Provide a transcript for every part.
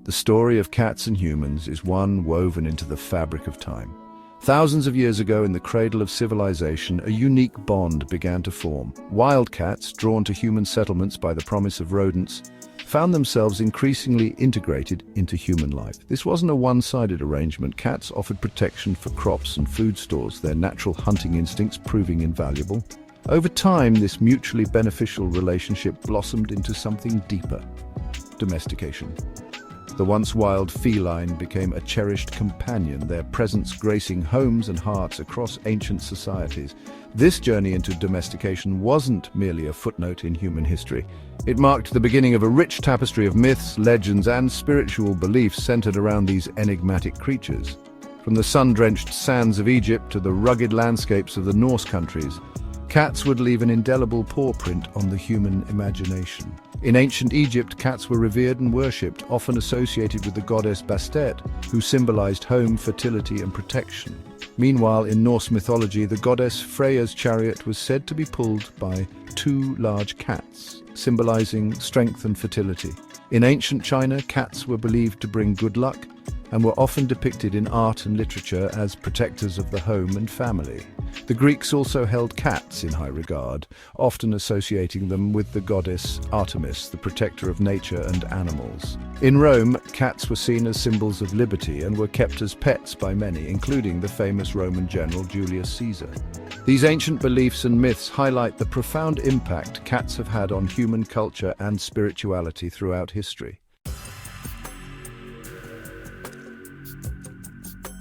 The story of cats and humans is one woven into the fabric of time. Thousands of years ago, in the cradle of civilization, a unique bond began to form. Wild cats, drawn to human settlements by the promise of rodents, found themselves increasingly integrated into human life. This wasn't a one-sided arrangement. Cats offered protection for crops and food stores, their natural hunting instincts proving invaluable. Over time, this mutually beneficial relationship blossomed into something deeper: domestication. The once wild feline became a cherished companion, their presence gracing homes and hearts across ancient societies. This journey into domestication wasn't merely a footnote in human history. It marked the beginning of a rich tapestry of myths, legends, and spiritual beliefs centered around these enigmatic creatures. From the sun-drenched sands of Egypt to the rugged landscapes of the Norse countries, cats would leave an indelible paw-print on the human imagination. In ancient Egypt, cats were revered and worshipped, often associated with the goddess Bastet, who symbolized home, fertility, and protection. Meanwhile, in Norse mythology, the goddess Freya's chariot was said to be pulled by two large cats, symbolizing strength and fertility. In ancient China, cats were believed to bring good luck and were often depicted in art and literature as protectors of the home and family. The Greeks also held cats in high regard, often associating them with the goddess Artemis, the protector of nature and animals. In Rome, cats were seen as symbols of liberty and were kept as pets by many, including the famous Roman general Julius Caesar. These ancient beliefs and myths highlight the profound impact cats have had on human culture and spirituality throughout history.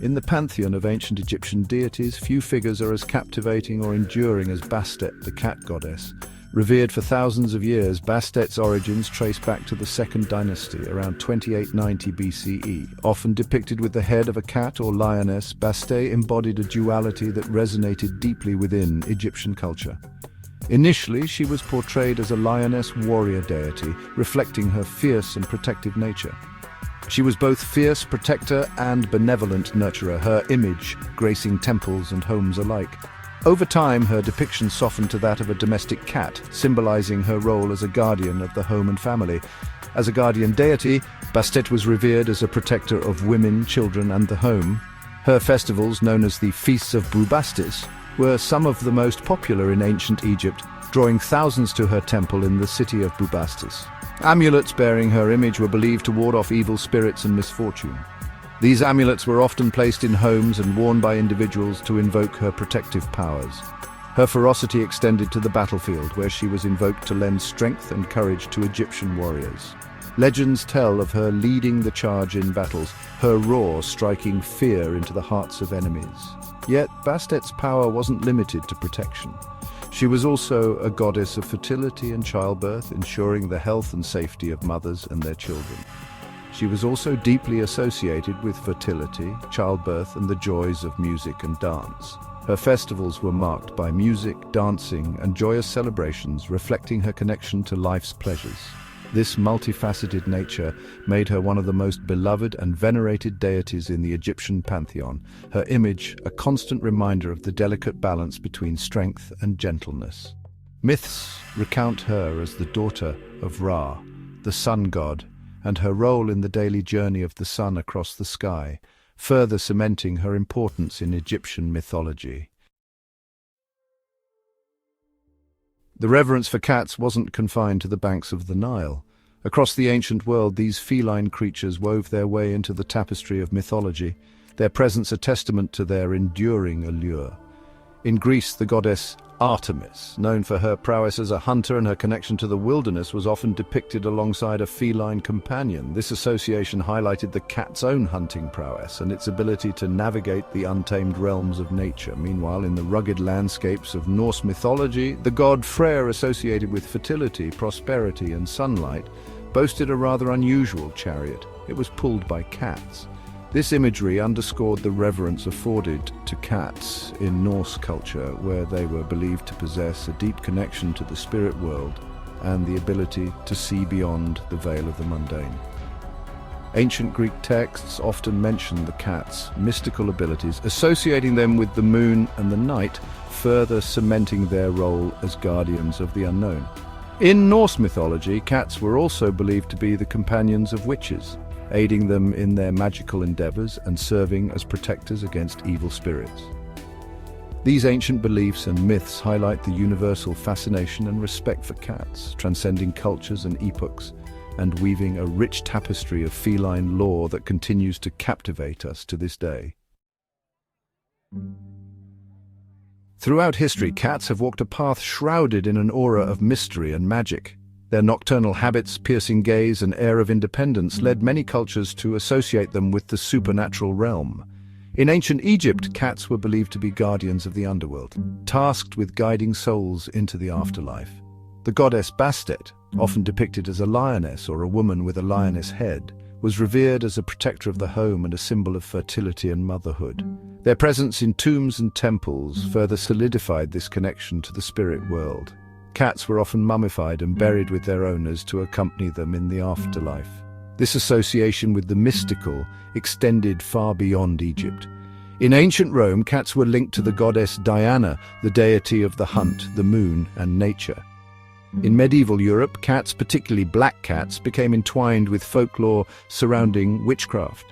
In the pantheon of ancient Egyptian deities, few figures are as captivating or enduring as Bastet, the cat goddess. Revered for thousands of years, Bastet's origins trace back to the Second Dynasty, around 2890 BCE. Often depicted with the head of a cat or lioness, Bastet embodied a duality that resonated deeply within Egyptian culture. Initially, she was portrayed as a lioness warrior deity, reflecting her fierce and protective nature. She was both fierce protector and benevolent nurturer, her image gracing temples and homes alike. Over time, her depiction softened to that of a domestic cat, symbolizing her role as a guardian of the home and family. As a guardian deity, Bastet was revered as a protector of women, children, and the home. Her festivals, known as the Feasts of Bubastis, were some of the most popular in ancient Egypt, drawing thousands to her temple in the city of Bubastis. Amulets bearing her image were believed to ward off evil spirits and misfortune. These amulets were often placed in homes and worn by individuals to invoke her protective powers. Her ferocity extended to the battlefield, where she was invoked to lend strength and courage to Egyptian warriors. Legends tell of her leading the charge in battles, her roar striking fear into the hearts of enemies. Yet Bastet's power wasn't limited to protection. She was also a goddess of fertility and childbirth, ensuring the health and safety of mothers and their children. She was also deeply associated with fertility, childbirth, and the joys of music and dance. Her festivals were marked by music, dancing, and joyous celebrations, reflecting her connection to life's pleasures. This multifaceted nature made her one of the most beloved and venerated deities in the Egyptian pantheon, her image a constant reminder of the delicate balance between strength and gentleness. Myths recount her as the daughter of Ra, the sun god, and her role in the daily journey of the sun across the sky, further cementing her importance in Egyptian mythology. The reverence for cats wasn't confined to the banks of the Nile. Across the ancient world, these feline creatures wove their way into the tapestry of mythology, their presence a testament to their enduring allure. In Greece, the goddess Artemis, known for her prowess as a hunter and her connection to the wilderness, was often depicted alongside a feline companion. This association highlighted the cat's own hunting prowess and its ability to navigate the untamed realms of nature. Meanwhile, in the rugged landscapes of Norse mythology, the god Freyr, associated with fertility, prosperity, and sunlight, boasted a rather unusual chariot. It was pulled by cats. This imagery underscored the reverence afforded to cats in Norse culture, where they were believed to possess a deep connection to the spirit world and the ability to see beyond the veil of the mundane. Ancient Greek texts often mention the cat's mystical abilities, associating them with the moon and the night, further cementing their role as guardians of the unknown. In Norse mythology, cats were also believed to be the companions of witches. aiding them in their magical endeavors and serving as protectors against evil spirits. These ancient beliefs and myths highlight the universal fascination and respect for cats, transcending cultures and epochs, and weaving a rich tapestry of feline lore that continues to captivate us to this day. Throughout history, cats have walked a path shrouded in an aura of mystery and magic. Their nocturnal habits, piercing gaze, and air of independence led many cultures to associate them with the supernatural realm. In ancient Egypt, cats were believed to be guardians of the underworld, tasked with guiding souls into the afterlife. The goddess Bastet, often depicted as a lioness or a woman with a lioness head, was revered as a protector of the home and a symbol of fertility and motherhood. Their presence in tombs and temples further solidified this connection to the spirit world. Cats were often mummified and buried with their owners to accompany them in the afterlife. This association with the mystical extended far beyond Egypt. In ancient Rome, cats were linked to the goddess Diana, the deity of the hunt, the moon, and nature. In medieval Europe, cats, particularly black cats, became entwined with folklore surrounding witchcraft.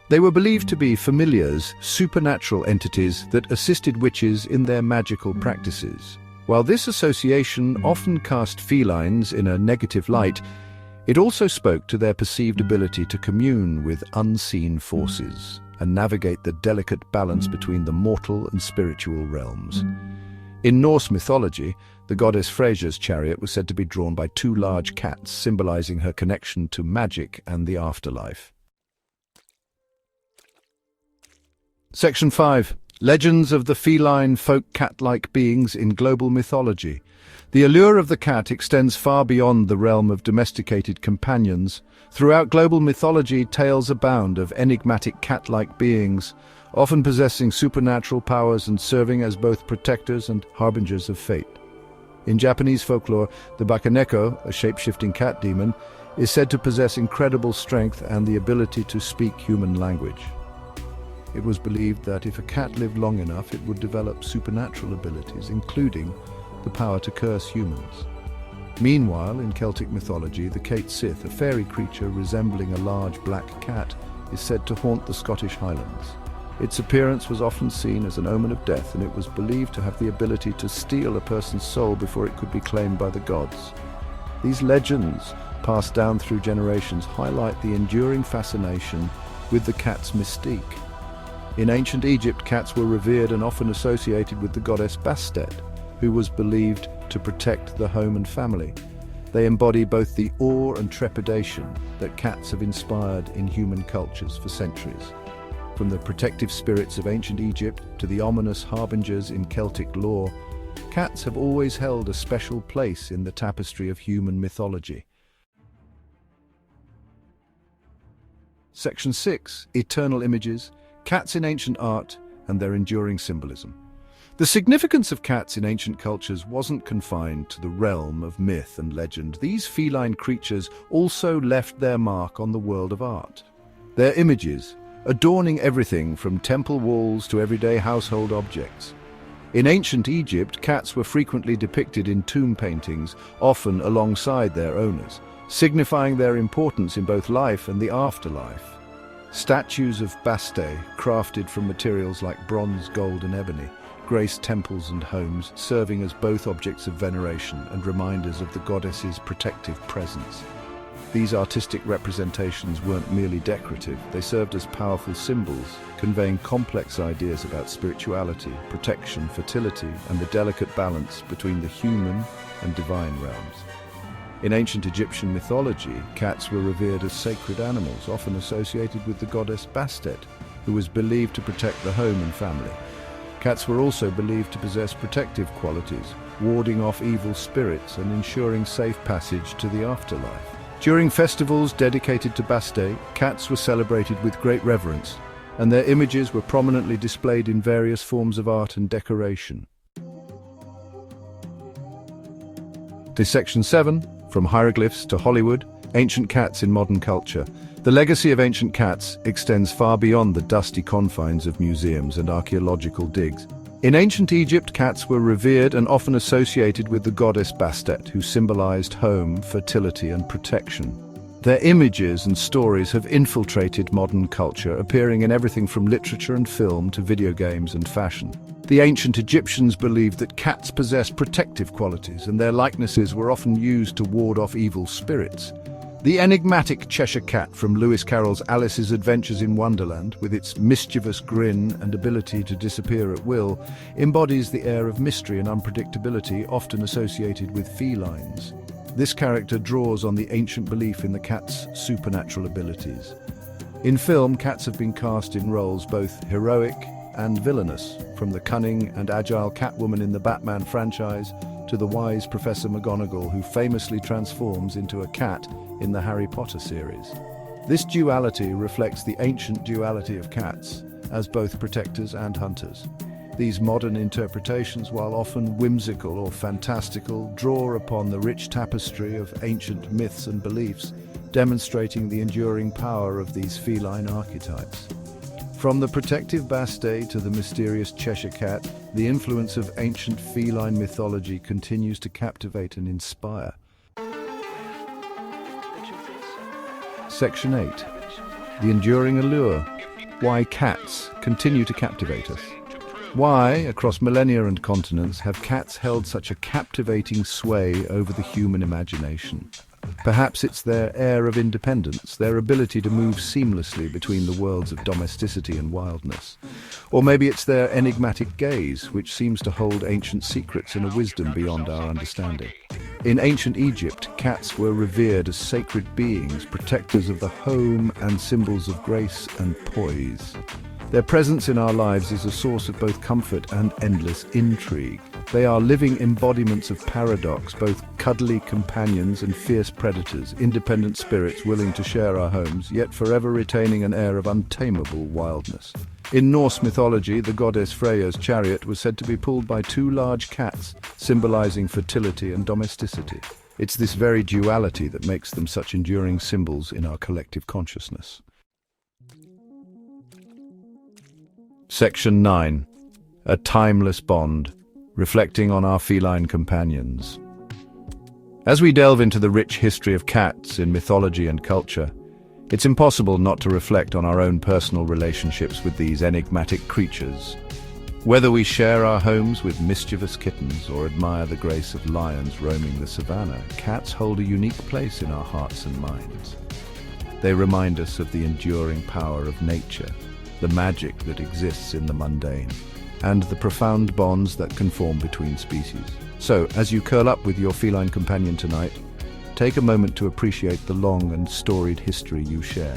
They were believed to be familiars, supernatural entities that assisted witches in their magical practices. While this association often cast felines in a negative light, it also spoke to their perceived ability to commune with unseen forces and navigate the delicate balance between the mortal and spiritual realms. In Norse mythology, the goddess Freyja's chariot was said to be drawn by two large cats, symbolizing her connection to magic and the afterlife. Section 5. Legends of the feline folk cat-like beings in global mythology. The allure of the cat extends far beyond the realm of domesticated companions. Throughout global mythology, tales abound of enigmatic cat-like beings, often possessing supernatural powers and serving as both protectors and harbingers of fate. In Japanese folklore, the Bakaneko, a shape-shifting cat demon, is said to possess incredible strength and the ability to speak human language. It was believed that if a cat lived long enough, it would develop supernatural abilities, including the power to curse humans. Meanwhile, in Celtic mythology, the Kate Sith, a fairy creature resembling a large black cat, is said to haunt the Scottish Highlands. Its appearance was often seen as an omen of death, and it was believed to have the ability to steal a person's soul before it could be claimed by the gods. These legends, passed down through generations, highlight the enduring fascination with the cat's mystique. In ancient Egypt, cats were revered and often associated with the goddess Bastet, who was believed to protect the home and family. They embody both the awe and trepidation that cats have inspired in human cultures for centuries. From the protective spirits of ancient Egypt to the ominous harbingers in Celtic lore, cats have always held a special place in the tapestry of human mythology. Section 6. Eternal Images, Cats in Ancient Art and Their Enduring Symbolism. The significance of cats in ancient cultures wasn't confined to the realm of myth and legend. These feline creatures also left their mark on the world of art. Their images, adorning everything from temple walls to everyday household objects. In ancient Egypt, cats were frequently depicted in tomb paintings, often alongside their owners, signifying their importance in both life and the afterlife. Statues of Bastet, crafted from materials like bronze, gold, and ebony, grace temples and homes, serving as both objects of veneration and reminders of the goddess's protective presence. These artistic representations weren't merely decorative, they served as powerful symbols, conveying complex ideas about spirituality, protection, fertility, and the delicate balance between the human and divine realms. In ancient Egyptian mythology, cats were revered as sacred animals, often associated with the goddess Bastet, who was believed to protect the home and family. Cats were also believed to possess protective qualities, warding off evil spirits and ensuring safe passage to the afterlife. During festivals dedicated to Bastet, cats were celebrated with great reverence, and their images were prominently displayed in various forms of art and decoration. To Section 7, From Hieroglyphs to Hollywood, Ancient Cats in Modern Culture. The legacy of ancient cats extends far beyond the dusty confines of museums and archaeological digs. In ancient Egypt, cats were revered and often associated with the goddess Bastet, who symbolized home, fertility, and protection. Their images and stories have infiltrated modern culture, appearing in everything from literature and film to video games and fashion. The ancient Egyptians believed that cats possessed protective qualities, and their likenesses were often used to ward off evil spirits. The enigmatic Cheshire Cat from Lewis Carroll's Alice's Adventures in Wonderland, with its mischievous grin and ability to disappear at will, embodies the air of mystery and unpredictability often associated with felines. This character draws on the ancient belief in the cat's supernatural abilities. In film, cats have been cast in roles both heroic and villainous, from the cunning and agile Catwoman in the Batman franchise to the wise Professor McGonagall, who famously transforms into a cat in the Harry Potter series. This duality reflects the ancient duality of cats as both protectors and hunters. These modern interpretations, while often whimsical or fantastical, draw upon the rich tapestry of ancient myths and beliefs, demonstrating the enduring power of these feline archetypes. From the protective Bastet to the mysterious Cheshire Cat, the influence of ancient feline mythology continues to captivate and inspire. Section 8. The enduring allure. Why cats continue to captivate us. Why, across millennia and continents, have cats held such a captivating sway over the human imagination? Perhaps it's their air of independence, their ability to move seamlessly between the worlds of domesticity and wildness. Or maybe it's their enigmatic gaze, which seems to hold ancient secrets and a wisdom beyond our understanding. In ancient Egypt, cats were revered as sacred beings, protectors of the home and symbols of grace and poise. Their presence in our lives is a source of both comfort and endless intrigue. They are living embodiments of paradox, both cuddly companions and fierce predators, independent spirits willing to share our homes, yet forever retaining an air of untamable wildness. In Norse mythology, the goddess Freya's chariot was said to be pulled by two large cats, symbolizing fertility and domesticity. It's this very duality that makes them such enduring symbols in our collective consciousness. Section 9. A timeless bond, reflecting on our feline companions. As we delve into the rich history of cats in mythology and culture, it's impossible not to reflect on our own personal relationships with these enigmatic creatures. Whether we share our homes with mischievous kittens or admire the grace of lions roaming the savannah, cats hold a unique place in our hearts and minds. They remind us of the enduring power of nature, the magic that exists in the mundane, and the profound bonds that can form between species. So, as you curl up with your feline companion tonight, take a moment to appreciate the long and storied history you share.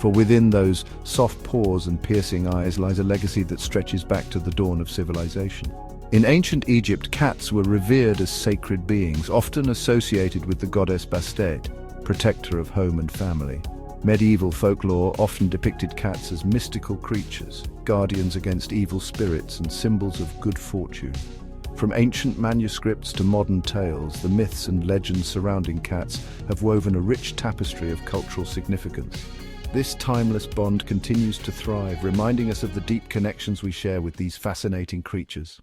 For within those soft paws and piercing eyes lies a legacy that stretches back to the dawn of civilization. In ancient Egypt, cats were revered as sacred beings, often associated with the goddess Bastet, protector of home and family. Medieval folklore often depicted cats as mystical creatures, guardians against evil spirits and symbols of good fortune. From ancient manuscripts to modern tales, the myths and legends surrounding cats have woven a rich tapestry of cultural significance. This timeless bond continues to thrive, reminding us of the deep connections we share with these fascinating creatures.